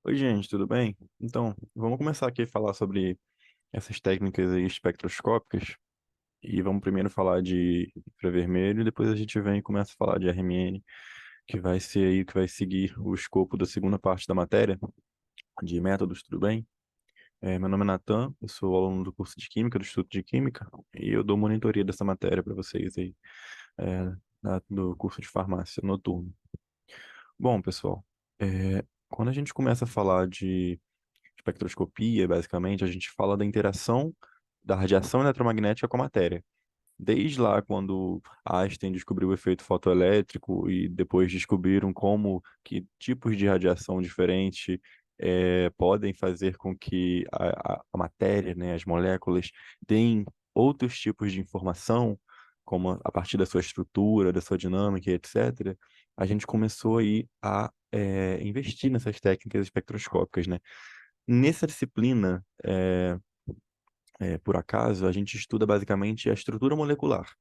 Oi, gente, tudo bem? Então, vamos começar aqui a falar sobre essas técnicas aí espectroscópicas e vamos primeiro falar de infravermelho e depois a gente vem e começa a falar de RMN, que vai ser aí que vai seguir o escopo da segunda parte da matéria de métodos, tudo bem? Meu nome é Natan, eu sou aluno do curso de Química, do Instituto de Química, e eu dou monitoria dessa matéria para vocês aí, é, do curso de farmácia noturno. Bom, pessoal, quando a gente começa a falar de espectroscopia, basicamente, a gente fala da interação da radiação eletromagnética com a matéria. Desde lá, quando Einstein descobriu o efeito fotoelétrico e depois descobriram como que tipos de radiação diferentes podem fazer com que a matéria, né, as moléculas, deem outros tipos de informação, como a partir da sua estrutura, da sua dinâmica, e etc., a gente começou aí a investir nessas técnicas espectroscópicas, né? Nessa disciplina, por acaso, a gente estuda basicamente a estrutura molecular.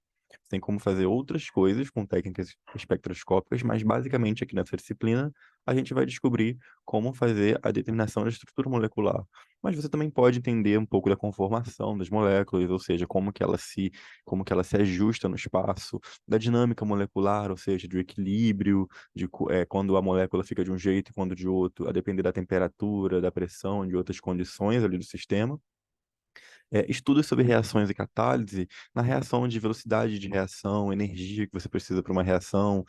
Tem como fazer outras coisas com técnicas espectroscópicas, mas basicamente aqui nessa disciplina a gente vai descobrir como fazer a determinação da estrutura molecular. Mas você também pode entender um pouco da conformação das moléculas, ou seja, como que ela se ajusta no espaço, da dinâmica molecular, ou seja, do equilíbrio, quando a molécula fica de um jeito e quando de outro, a depender da temperatura, da pressão, de outras condições ali do sistema. Estudos sobre reações e catálise, na reação de velocidade de reação, energia que você precisa para uma reação,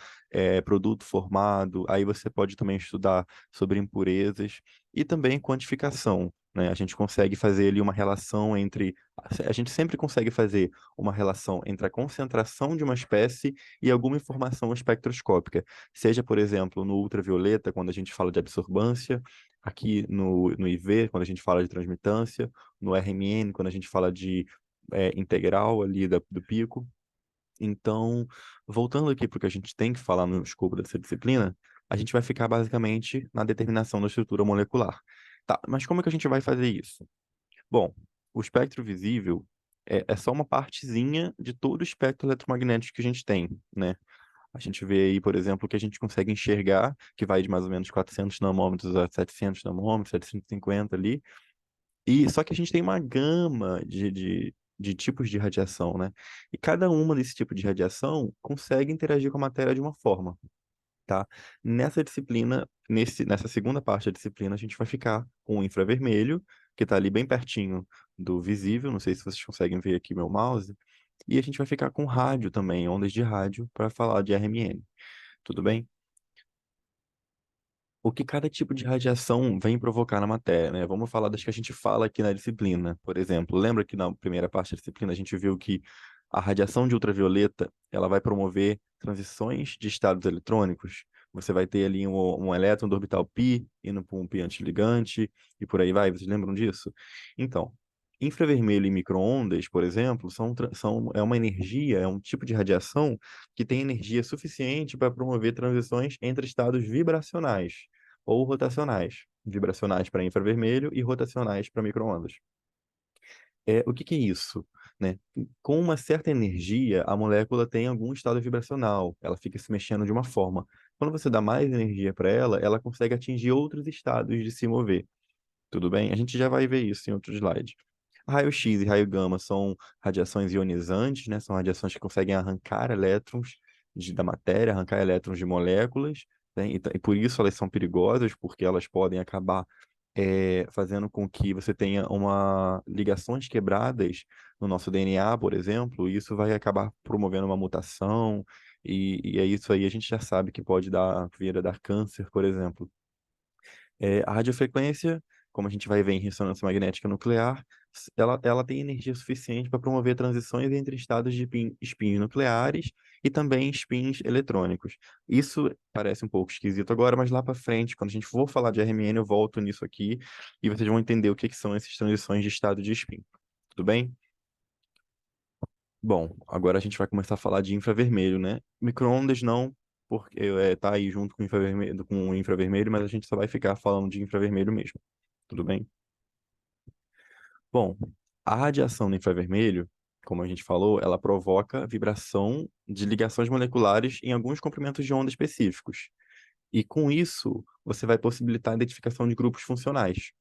produto formado. Aí você pode também estudar sobre impurezas e também quantificação, né? A gente consegue fazer ali uma relação entre. A gente sempre consegue fazer uma relação entre a concentração de uma espécie e alguma informação espectroscópica. Seja, por exemplo, no ultravioleta, quando a gente fala de absorbância, aqui no IV, quando a gente fala de transmitância, no RMN, quando a gente fala de integral ali do pico. Então, voltando aqui para o que a gente tem que falar no escopo dessa disciplina, a gente vai ficar basicamente na determinação da estrutura molecular. Tá, mas como é que a gente vai fazer isso? Bom, o espectro visível é só uma partezinha de todo o espectro eletromagnético que a gente tem, né? A gente vê aí, por exemplo, que a gente consegue enxergar, que vai de mais ou menos 400 nanômetros a 700 nanômetros, 750 ali, e só que a gente tem uma gama de tipos de radiação, né? E cada uma desse tipo de radiação consegue interagir com a matéria de uma forma, tá? Nessa disciplina, nessa segunda parte da disciplina, a gente vai ficar com o infravermelho, que está ali bem pertinho do visível, não sei se vocês conseguem ver aqui meu mouse, e a gente vai ficar com rádio também, ondas de rádio, para falar de RMN, tudo bem? O que cada tipo de radiação vem provocar na matéria, né? Vamos falar das que a gente fala aqui na disciplina. Por exemplo, lembra que na primeira parte da disciplina a gente viu que a radiação de ultravioleta, ela vai promover transições de estados eletrônicos. Você vai ter ali um elétron do orbital π indo para um π antiligante e por aí vai. Vocês lembram disso? Então, infravermelho e microondas, por exemplo, é uma energia, é um tipo de radiação que tem energia suficiente para promover transições entre estados vibracionais ou rotacionais. Vibracionais para infravermelho e rotacionais para microondas. O que que é isso? Né? Com uma certa energia, a molécula tem algum estado vibracional, ela fica se mexendo de uma forma. Quando você dá mais energia para ela, ela consegue atingir outros estados de se mover. Tudo bem? A gente já vai ver isso em outro slide. Raio-X e raio gama são radiações ionizantes, né? São radiações que conseguem arrancar elétrons da matéria, arrancar elétrons de moléculas, né? E por isso elas são perigosas, porque elas podem acabar fazendo com que você tenha ligações quebradas no nosso DNA, por exemplo, e isso vai acabar promovendo uma mutação, e é isso aí a gente já sabe que pode vir a dar câncer, por exemplo. A radiofrequência, como a gente vai ver em ressonância magnética nuclear, ela tem energia suficiente para promover transições entre estados de spins nucleares e também spins eletrônicos. Isso parece um pouco esquisito agora, mas lá para frente, quando a gente for falar de RMN, eu volto nisso aqui e vocês vão entender o que que são essas transições de estado de spin. Tudo bem? Bom, agora a gente vai começar a falar de infravermelho, né? Micro-ondas não, porque tá aí junto com o infravermelho, mas a gente só vai ficar falando de infravermelho mesmo. Tudo bem? Bom, a radiação no infravermelho, como a gente falou, ela provoca vibração de ligações moleculares em alguns comprimentos de onda específicos. E com isso, você vai possibilitar a identificação de grupos funcionais.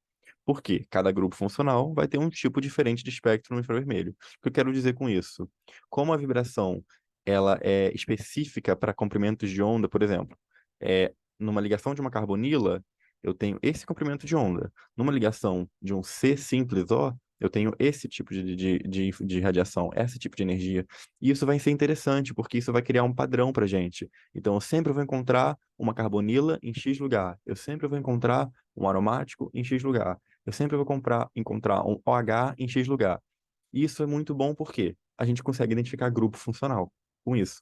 Por quê? Cada grupo funcional vai ter um tipo diferente de espectro no infravermelho. O que eu quero dizer com isso? Como a vibração ela é específica para comprimentos de onda, por exemplo, numa ligação de uma carbonila, eu tenho esse comprimento de onda. Numa ligação de um C simples O, eu tenho esse tipo de radiação, esse tipo de energia. E isso vai ser interessante, porque isso vai criar um padrão para gente. Então, eu sempre vou encontrar uma carbonila em X lugar. Eu sempre vou encontrar um aromático em X lugar. Eu sempre vou encontrar um OH em X lugar. Isso é muito bom porque a gente consegue identificar grupo funcional com isso.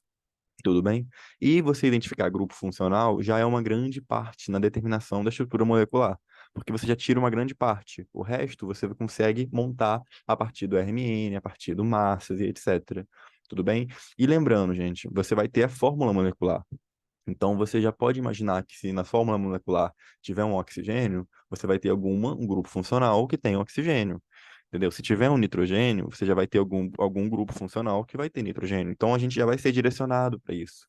Tudo bem? E você identificar grupo funcional já é uma grande parte na determinação da estrutura molecular, porque você já tira uma grande parte. O resto você consegue montar a partir do RMN, a partir do massas e etc. Tudo bem? E lembrando, gente, você vai ter a fórmula molecular. Então, você já pode imaginar que se na fórmula molecular tiver um oxigênio, você vai ter um grupo funcional que tem oxigênio. Entendeu? Se tiver um nitrogênio, você já vai ter algum grupo funcional que vai ter nitrogênio. Então, a gente já vai ser direcionado para isso.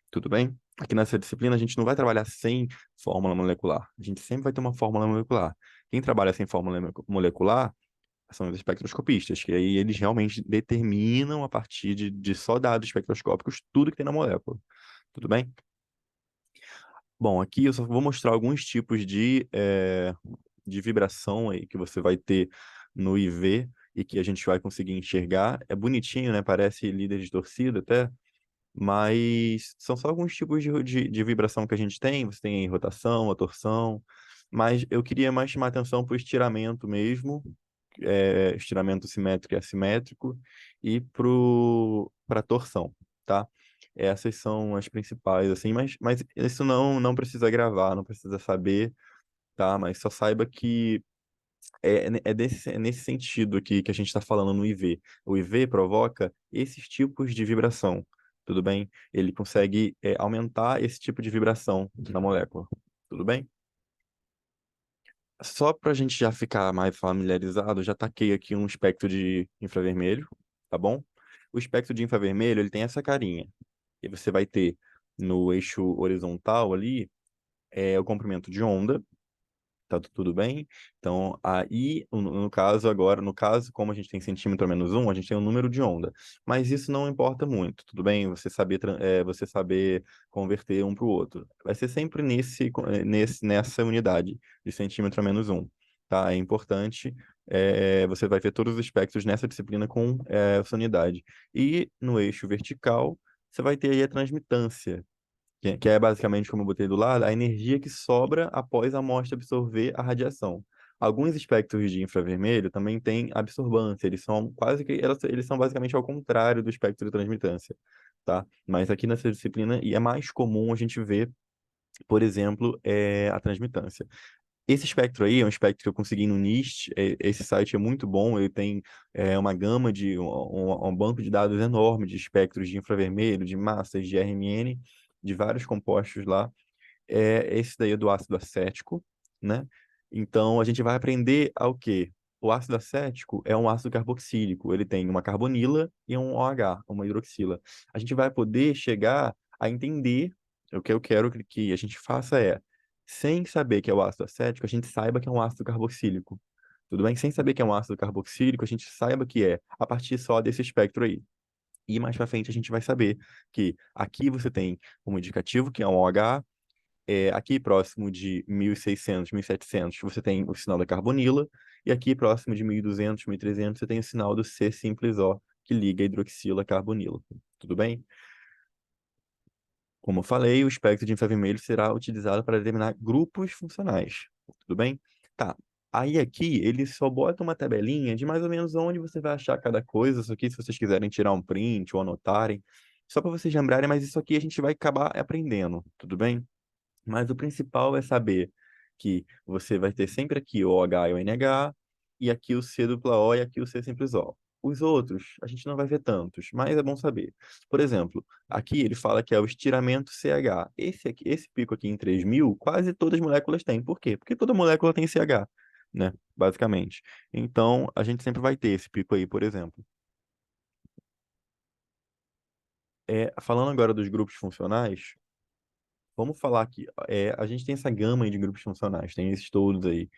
Tudo bem? Aqui nessa disciplina, a gente não vai trabalhar sem fórmula molecular. A gente sempre vai ter uma fórmula molecular. Quem trabalha sem fórmula molecular são os espectroscopistas, que aí eles realmente determinam a partir de só dados espectroscópicos tudo que tem na molécula. Tudo bem? Bom, aqui eu só vou mostrar alguns tipos de vibração aí que você vai ter no IV e que a gente vai conseguir enxergar. É bonitinho, né? Parece líder de torcida até, mas são só alguns tipos de vibração que a gente tem. Você tem aí rotação, a torção, mas eu queria mais chamar atenção para o estiramento mesmo, estiramento simétrico e assimétrico, e para torção, tá? Essas são as principais, assim, mas isso não precisa gravar, não precisa saber, tá? Mas só saiba que é nesse sentido aqui que a gente está falando no IV. O IV provoca esses tipos de vibração, tudo bem? Ele consegue aumentar esse tipo de vibração na molécula, tudo bem? Só para a gente já ficar mais familiarizado, já taquei aqui um espectro de infravermelho, tá bom? O espectro de infravermelho, ele tem essa carinha. E você vai ter no eixo horizontal ali, o comprimento de onda, tá tudo bem? Então, aí, no caso agora, no caso, como a gente tem centímetro a menos um, a gente tem um número de onda. Mas isso não importa muito, tudo bem? Você saber converter um para o outro. Vai ser sempre nessa unidade de centímetro a menos um, tá? É importante, você vai ver todos os espectros nessa disciplina com essa unidade. E no eixo vertical, você vai ter aí a transmitância, que é basicamente, como eu botei do lado, a energia que sobra após a amostra absorver a radiação. Alguns espectros de infravermelho também têm absorbância, eles são eles são basicamente ao contrário do espectro de transmitância, tá? Mas aqui nessa disciplina, e é mais comum a gente ver, por exemplo, a transmitância. Esse espectro aí é um espectro que eu consegui no NIST. Esse site é muito bom, ele tem uma gama um banco de dados enorme de espectros de infravermelho, de massas, de RMN, de vários compostos lá. Esse daí é do ácido acético, né? Então a gente vai aprender ao quê? O ácido acético é um ácido carboxílico, ele tem uma carbonila e um OH, uma hidroxila. A gente vai poder chegar a entender, o que eu quero que a gente faça sem saber que é o ácido acético, a gente saiba que é um ácido carboxílico. Tudo bem? Sem saber que é um ácido carboxílico, a gente saiba que é a partir só desse espectro aí. E mais para frente a gente vai saber que aqui você tem um indicativo, que é um OH, aqui próximo de 1600, 1700, você tem o sinal da carbonila, e aqui próximo de 1200, 1300, você tem o sinal do C simples O, que liga a hidroxila à carbonila. Tudo bem? Como eu falei, o espectro de infravermelho será utilizado para determinar grupos funcionais. Tudo bem? Tá. Aí aqui ele só bota uma tabelinha de mais ou menos onde você vai achar cada coisa. Isso aqui, se vocês quiserem tirar um print ou anotarem, só para vocês lembrarem, mas isso aqui a gente vai acabar aprendendo, tudo bem? Mas o principal é saber que você vai ter sempre aqui o OH e o NH, e aqui o C dupla O e aqui o C simples O. Os outros, a gente não vai ver tantos, mas é bom saber. Por exemplo, aqui ele fala que é o estiramento CH. Esse pico aqui em 3000, quase todas as moléculas têm. Por quê? Porque toda molécula tem CH, né? Basicamente. Então, a gente sempre vai ter esse pico aí, por exemplo. Falando agora dos grupos funcionais, vamos falar que a gente tem essa gama aí de grupos funcionais, tem esses todos aí.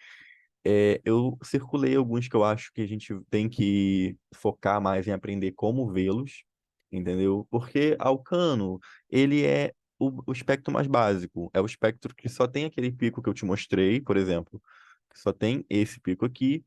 Eu circulei alguns que eu acho que a gente tem que focar mais em aprender como vê-los, entendeu? Porque Alcano, ele é o espectro mais básico. É o espectro que só tem aquele pico que eu te mostrei, por exemplo, que só tem esse pico aqui,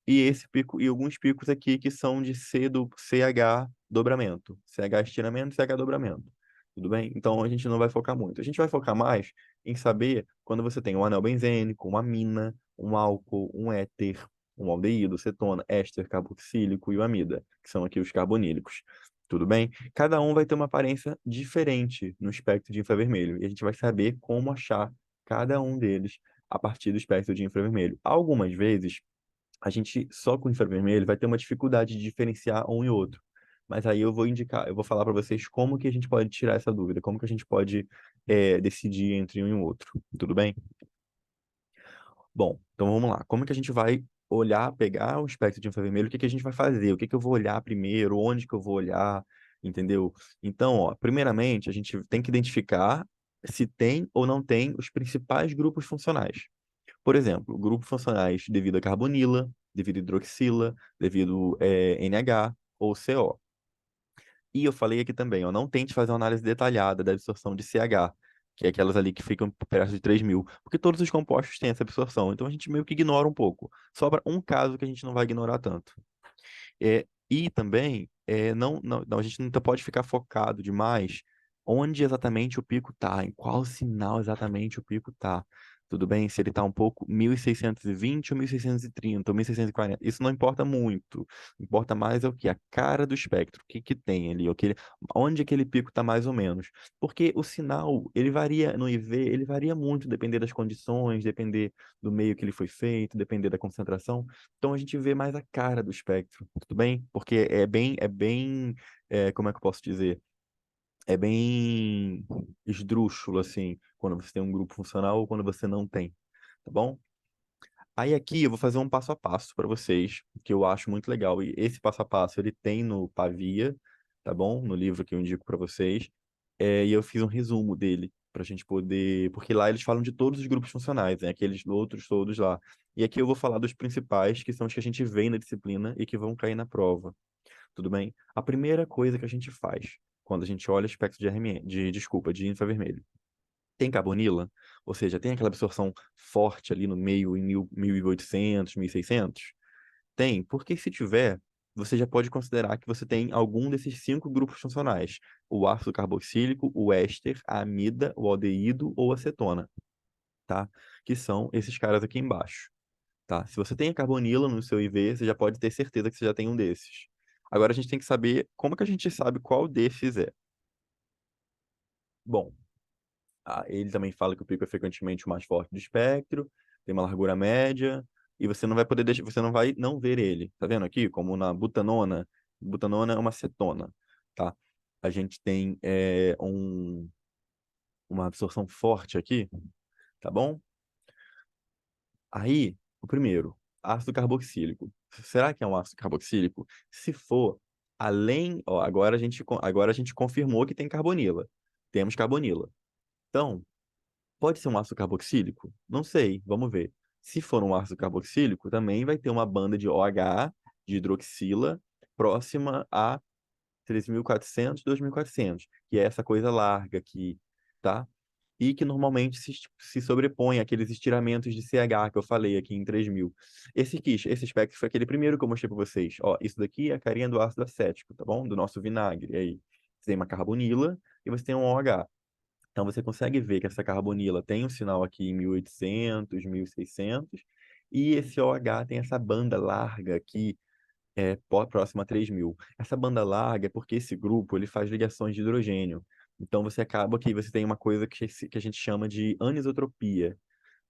e esse pico, e alguns picos aqui que são de CH dobramento, CH estiramento, CH dobramento. Tudo bem? Então a gente não vai focar muito. A gente vai focar mais em saber quando você tem um anel benzênico, uma amina, um álcool, um éter, um aldeído, cetona, éster carboxílico e o amida, que são aqui os carbonílicos. Tudo bem? Cada um vai ter uma aparência diferente no espectro de infravermelho. E a gente vai saber como achar cada um deles a partir do espectro de infravermelho. Algumas vezes a gente só com infravermelho vai ter uma dificuldade de diferenciar um e outro. Mas aí eu vou falar para vocês como que a gente pode tirar essa dúvida, como que a gente pode decidir entre um e o outro. Tudo bem? Bom, então vamos lá. Como que a gente vai olhar, pegar o espectro de infravermelho? O que que a gente vai fazer? O que que eu vou olhar primeiro? Onde que eu vou olhar? Entendeu? Então, ó, primeiramente, a gente tem que identificar se tem ou não tem os principais grupos funcionais. Por exemplo, grupos funcionais devido a carbonila, devido a hidroxila, devido NH ou CO. E eu falei aqui também, ó, não tente fazer uma análise detalhada da absorção de CH, que é aquelas ali que ficam perto de 3.000, porque todos os compostos têm essa absorção, então a gente meio que ignora um pouco. Sobra um caso que a gente não vai ignorar tanto. E também, a gente não pode ficar focado demais onde exatamente o pico está, em qual sinal exatamente o pico está. Tudo bem? Se ele está um pouco 1620 ou 1630 ou 1640. Isso não importa muito. Importa mais é o que? A cara do espectro. O que que tem ali? Onde aquele pico está mais ou menos. Porque o sinal, ele varia no IV, ele varia muito, depender das condições, depender do meio que ele foi feito, depender da concentração. Então a gente vê mais a cara do espectro, tudo bem? Porque como é que eu posso dizer? É bem esdrúxulo, assim, quando você tem um grupo funcional ou quando você não tem, tá bom? Aí aqui eu vou fazer um passo a passo para vocês, que eu acho muito legal. E esse passo a passo ele tem no Pavia, tá bom? No livro que eu indico para vocês. E eu fiz um resumo dele para a gente poder, porque lá eles falam de todos os grupos funcionais, né? Aqueles outros todos lá. E aqui eu vou falar dos principais, que são os que a gente vê na disciplina e que vão cair na prova. Tudo bem? A primeira coisa que a gente faz quando a gente olha o espectro de RMN, desculpa, de infravermelho, tem carbonila, ou seja, tem aquela absorção forte ali no meio, em 1800, 1600? Tem, porque se tiver, você já pode considerar que você tem algum desses 5 grupos funcionais: o ácido carboxílico, o éster, a amida, o aldeído ou a acetona, tá? Que são esses caras aqui embaixo, tá? Se você tem a carbonila no seu IV, você já pode ter certeza que você já tem um desses. Agora a gente tem que saber como que a gente sabe qual desses é. Bom, ele também fala que o pico é frequentemente o mais forte do espectro, tem uma largura média, e você não vai poder deixar, você não vai não ver ele. Tá vendo aqui? Como na butanona. Butanona é uma cetona, tá? A gente tem uma absorção forte aqui, tá bom? Aí, o primeiro, ácido carboxílico. Será que é um ácido carboxílico? Se for, ó, agora a gente confirmou que tem carbonila. Temos carbonila. Então, pode ser um ácido carboxílico? Não sei, vamos ver. Se for um ácido carboxílico, também vai ter uma banda de OH, de hidroxila, próxima a 3.400, 2.400, que é essa coisa larga aqui, tá? E que normalmente se sobrepõe àqueles estiramentos de CH que eu falei aqui em 3.000. Esse espectro foi aquele primeiro que eu mostrei para vocês. Ó, isso daqui é a carinha do ácido acético, tá bom? Do nosso vinagre. Aí, você tem uma carbonila e você tem um OH. Então você consegue ver que essa carbonila tem um sinal aqui em 1800, 1600, e esse OH tem essa banda larga aqui, próxima a 3.000. Essa banda larga é porque esse grupo ele faz ligações de hidrogênio. Então você acaba que você tem uma coisa que a gente chama de anisotropia,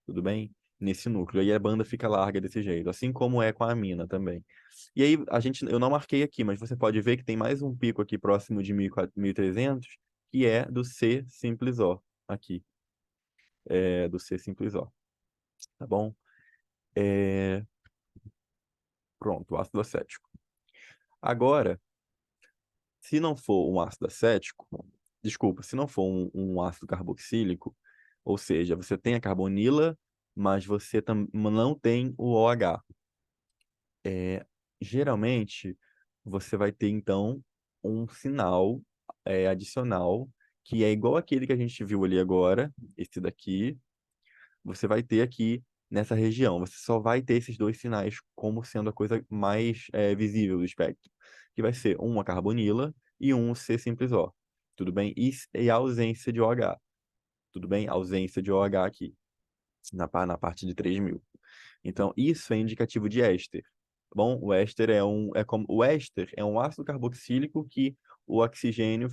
tudo bem? Nesse núcleo. Aí a banda fica larga desse jeito, assim como é com a amina também. E aí eu não marquei aqui, mas você pode ver que tem mais um pico aqui próximo de 1.400, que é do C simples O aqui, do C simples O, tá bom? É, pronto, ácido acético. Agora, se não for um ácido acético, desculpa, se não for um ácido carboxílico, ou seja, você tem a carbonila, mas você não tem o OH. É, geralmente, você vai ter, então, um sinal adicional, que é igual aquele que a gente viu ali agora, esse daqui, você vai ter aqui nessa região. Você só vai ter esses dois sinais como sendo a coisa mais visível do espectro, que vai ser um a carbonila e um C simples O. Tudo bem? E a ausência de OH. Tudo bem? Ausência de OH aqui, na parte de 3000. Então, isso é indicativo de éster. Tá bom? O éster é um ácido carboxílico que o oxigênio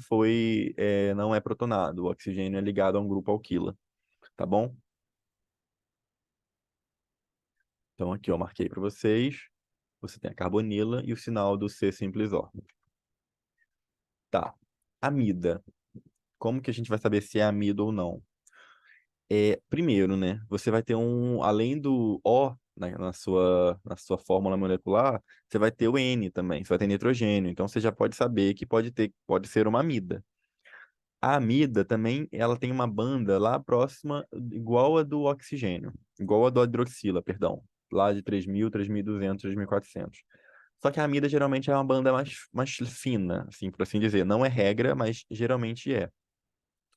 não é protonado. O oxigênio é ligado a um grupo alquila. Tá bom? Então, aqui, eu marquei para vocês. Você tem a carbonila e o sinal do C simples O. Tá. Amida. Como que a gente vai saber se é amida ou não? Primeiro, né? Você vai ter além do O na sua fórmula molecular, você vai ter o N também. Você vai ter nitrogênio. Então, você já pode saber que pode ser uma amida. A amida também, ela tem uma banda lá próxima, igual a do oxigênio, igual a do hidroxila, perdão, lá de 3000, 3200, 3400. Só que a amida geralmente é uma banda mais fina, assim, por assim dizer. Não é regra, mas geralmente é.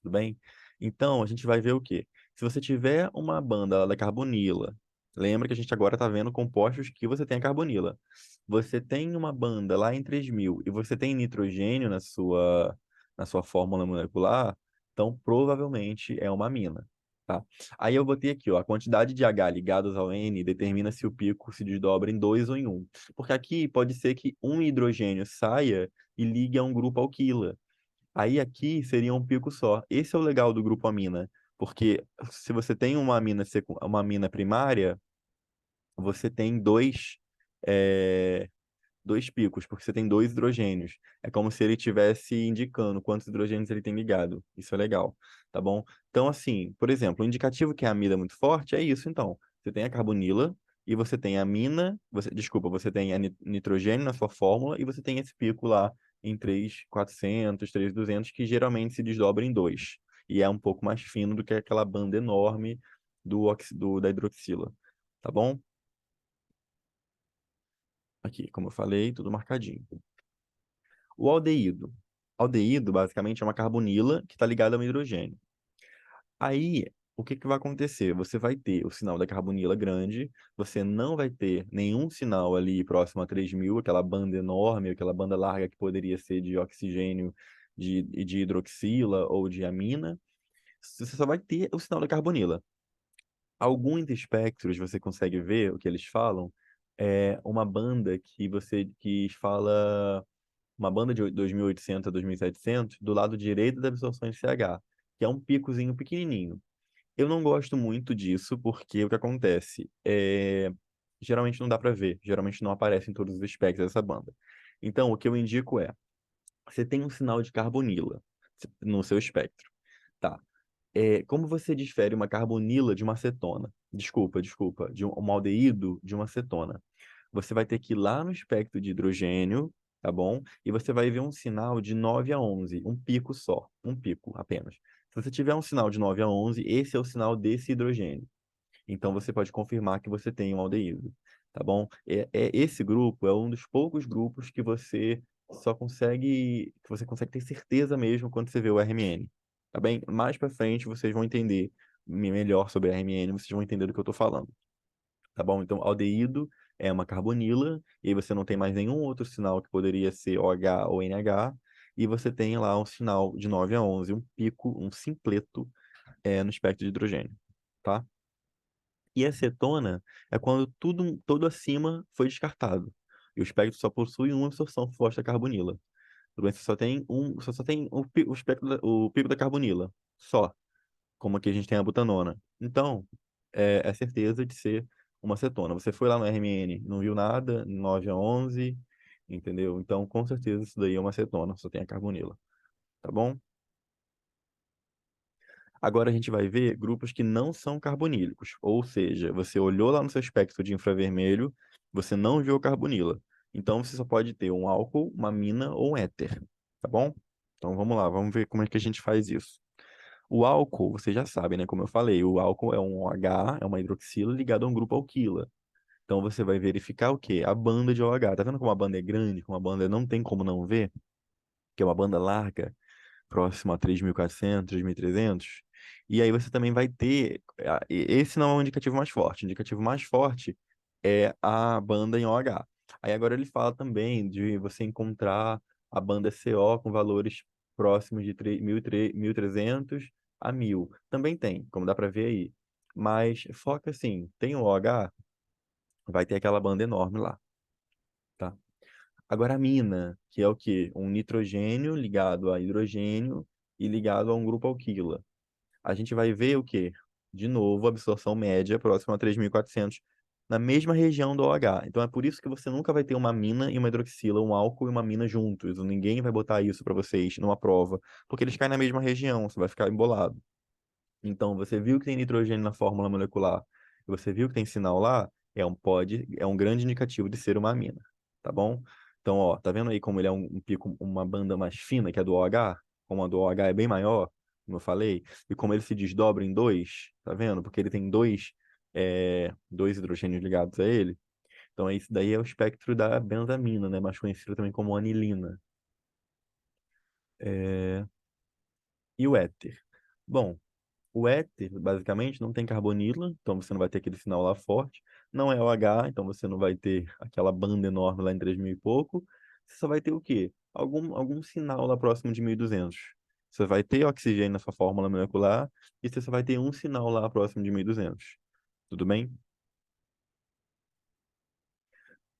Tudo bem? Então, a gente vai ver o quê? Se você tiver uma banda lá da carbonila, lembra que a gente agora está vendo compostos que você tem a carbonila. Você tem uma banda lá em 3000 e você tem nitrogênio na sua fórmula molecular, então provavelmente é uma amina. Tá? Aí eu botei aqui, ó, a quantidade de H ligados ao N determina se o pico se desdobra em 2 ou em 1. Porque aqui pode ser que um hidrogênio saia e ligue a um grupo alquila. Aí aqui seria um pico só. Esse é o legal do grupo amina, porque se você tem uma amina primária, você tem dois picos, porque você tem dois hidrogênios. É como se ele estivesse indicando quantos hidrogênios ele tem ligado. Isso é legal, tá bom? Então, assim, por exemplo, o indicativo que a amida é muito forte é isso, então. Você tem a carbonila e você tem a amina, desculpa, você tem a nitrogênio na sua fórmula e você tem esse pico lá em 3.400, 3.200, que geralmente se desdobra em 2. E é um pouco mais fino do que aquela banda enorme da hidroxila, tá bom? Aqui, como eu falei, tudo marcadinho. O aldeído. Aldeído, basicamente, é uma carbonila que está ligada a um hidrogênio. Aí, o que que vai acontecer? Você vai ter o sinal da carbonila grande, você não vai ter nenhum sinal ali próximo a 3000, aquela banda enorme, aquela banda larga que poderia ser de oxigênio, de hidroxila ou de amina. Você só vai ter o sinal da carbonila. Alguns espectros você consegue ver o que eles falam, é uma banda que fala uma banda de 2.800 a 2.700 do lado direito da absorção de CH, que é um picozinho pequenininho. Eu não gosto muito disso porque o que acontece geralmente não dá para ver, geralmente não aparece em todos os espectros dessa banda. Então, o que eu indico é, você tem um sinal de carbonila no seu espectro. Tá. Como você difere uma carbonila de uma acetona? Desculpa, um aldeído de uma acetona. Você vai ter que ir lá no espectro de hidrogênio, tá bom? E você vai ver um sinal de 9 a 11, um pico só, um pico apenas. Se você tiver um sinal de 9 a 11, esse é o sinal desse hidrogênio. Então você pode confirmar que você tem um aldeído, tá bom? Esse grupo é um dos poucos grupos que você consegue ter certeza mesmo quando você vê o RMN, tá bem? Mais para frente vocês vão entender melhor sobre RMN, vocês vão entender do que eu estou falando, tá bom? Então, aldeído é uma carbonila, e aí você não tem mais nenhum outro sinal que poderia ser OH ou NH, e você tem lá um sinal de 9 a 11, um pico, um simpleto no espectro de hidrogênio, tá? E acetona é quando todo acima foi descartado. E o espectro só possui uma absorção forte da carbonila. Tudo bem? Você só tem o espectro o pico da carbonila. Só. Como aqui a gente tem a butanona. Então, é certeza de ser uma acetona. Você foi lá no RMN, não viu nada, 9 a 11, entendeu? Então, com certeza isso daí é uma acetona, só tem a carbonila. Tá bom? Agora a gente vai ver grupos que não são carbonílicos, ou seja, você olhou lá no seu espectro de infravermelho, você não viu carbonila. Então você só pode ter um álcool, uma amina ou um éter, tá bom? Então vamos lá, vamos ver como é que a gente faz isso. O álcool, você já sabe, né? Como eu falei, o álcool é um OH, é uma hidroxila ligada a um grupo alquila. Então você vai verificar o quê? A banda de OH. Tá vendo como a banda é grande, como a banda não tem como não ver? Que é uma banda larga, próximo a 3.400, 3.300. E aí você também vai ter. Esse não é o indicativo mais forte. O indicativo mais forte é a banda em OH. Aí agora ele fala também de você encontrar a banda CO com valores próximos de 1.300 a 1.000. Também tem, como dá para ver aí. Mas foca assim, tem o OH, vai ter aquela banda enorme lá, tá? Agora a mina, que é o quê? Um nitrogênio ligado a hidrogênio e ligado a um grupo alquila. A gente vai ver o quê? De novo, a absorção média próxima a 3.400 na mesma região do OH. Então é por isso que você nunca vai ter uma mina e uma hidroxila, um álcool e uma mina juntos. Ninguém vai botar isso para vocês numa prova, porque eles caem na mesma região, você vai ficar embolado. Então, você viu que tem nitrogênio na fórmula molecular, e você viu que tem sinal lá, é um grande indicativo de ser uma amina, tá bom? Então, ó, tá vendo aí como ele é um pico, uma banda mais fina que a do OH? Como a do OH é bem maior, como eu falei, e como ele se desdobra em dois, tá vendo? Porque ele tem dois hidrogênios ligados a ele. Então, isso daí é o espectro da benzamina, né? Mais conhecido também como anilina. É, E o éter? Bom, o éter, basicamente, não tem carbonila, então você não vai ter aquele sinal lá forte. Não é OH, então você não vai ter aquela banda enorme lá em 3.000 e pouco. Você só vai ter o quê? Algum sinal lá próximo de 1.200. Você vai ter oxigênio na sua fórmula molecular e você só vai ter um sinal lá próximo de 1.200. Tudo bem?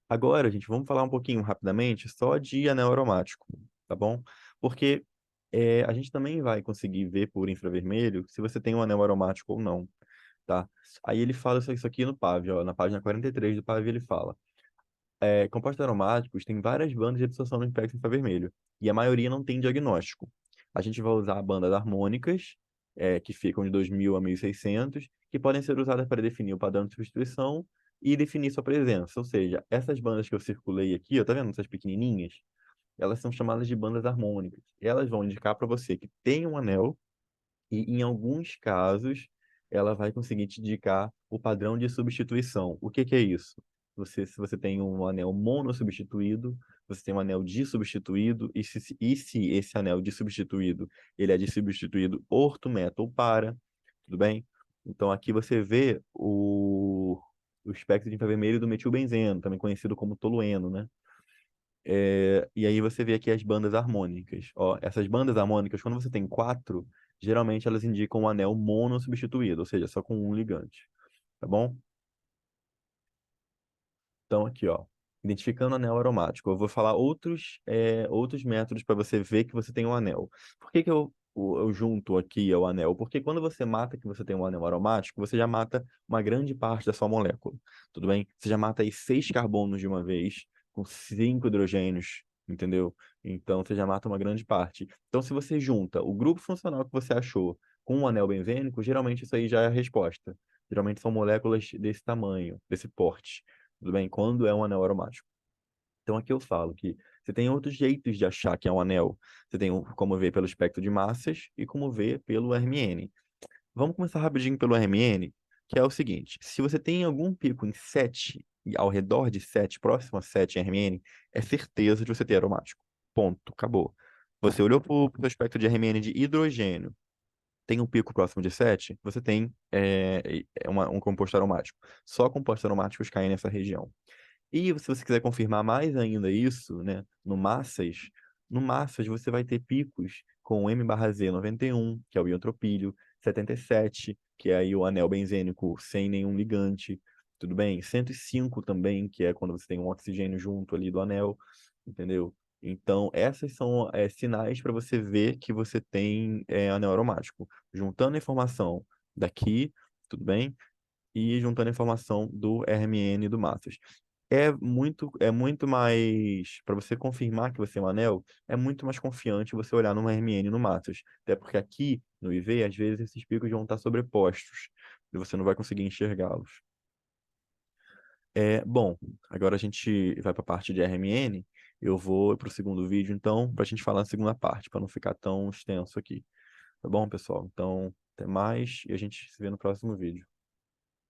Agora, gente, vamos falar um pouquinho rapidamente só de anel aromático, tá bom? Porque a gente também vai conseguir ver por infravermelho se você tem um anel aromático ou não, tá? Aí ele fala isso aqui no PAV, ó, na página 43 do PAV ele fala: compostos aromáticos têm várias bandas de absorção no espectro infravermelho, e a maioria não tem diagnóstico. A gente vai usar bandas harmônicas, que ficam de 2.000 a 1.600, que podem ser usadas para definir o padrão de substituição e definir sua presença. Ou seja, essas bandas que eu circulei aqui, ó, tá vendo essas pequenininhas? Elas são chamadas de bandas harmônicas. Elas vão indicar para você que tem um anel e, em alguns casos, ela vai conseguir te indicar o padrão de substituição. O que que é isso? Se você tem um anel monossubstituído, você tem um anel dissubstituído, e se esse anel dissubstituído, ele é dissubstituído orto, meta ou para, tudo bem? Então, aqui você vê o espectro de infravermelho do metilbenzeno, também conhecido como tolueno, né? E aí você vê aqui as bandas harmônicas. Ó, essas bandas harmônicas, quando você tem quatro, geralmente elas indicam um anel monossubstituído, ou seja, só com um ligante, tá bom? Então aqui, ó, identificando anel aromático, eu vou falar outros métodos para você ver que você tem um anel. Por que que eu junto aqui o anel? Porque quando você mata que você tem um anel aromático, você já mata uma grande parte da sua molécula, tudo bem? Você já mata aí 6 carbonos de uma vez, com 5 hidrogênios, entendeu? Então você já mata uma grande parte. Então, se você junta o grupo funcional que você achou com um anel benzênico, geralmente isso aí já é a resposta. Geralmente são moléculas desse tamanho, desse porte. Tudo bem? Quando é um anel aromático. Então aqui eu falo que você tem outros jeitos de achar que é um anel. Você tem como ver pelo espectro de massas e como ver pelo RMN. Vamos começar rapidinho pelo RMN, que é o seguinte: se você tem algum pico em 7, e ao redor de 7, próximo a 7 em RMN, é certeza de você ter aromático. Ponto, acabou. Você olhou para o espectro de RMN de hidrogênio, tem um pico próximo de 7, você tem um composto aromático. Só compostos aromáticos caem nessa região. E se você quiser confirmar mais ainda isso, né, no massas você vai ter picos com M/Z 91, que é o iotropílio, 77, que é aí o anel benzênico sem nenhum ligante, tudo bem? 105 também, que é quando você tem um oxigênio junto ali do anel, entendeu? Então, essas são sinais para você ver que você tem anel aromático. Juntando a informação daqui, tudo bem? E juntando a informação do RMN do massas. É muito mais, para você confirmar que você é um anel, é muito mais confiante você olhar no RMN no Matos. Até porque aqui no IV, às vezes, esses picos vão estar sobrepostos e você não vai conseguir enxergá-los. Bom, agora a gente vai para a parte de RMN. Eu vou para o segundo vídeo, então, para a gente falar na segunda parte, para não ficar tão extenso aqui. Tá bom, pessoal? Então, até mais e a gente se vê no próximo vídeo.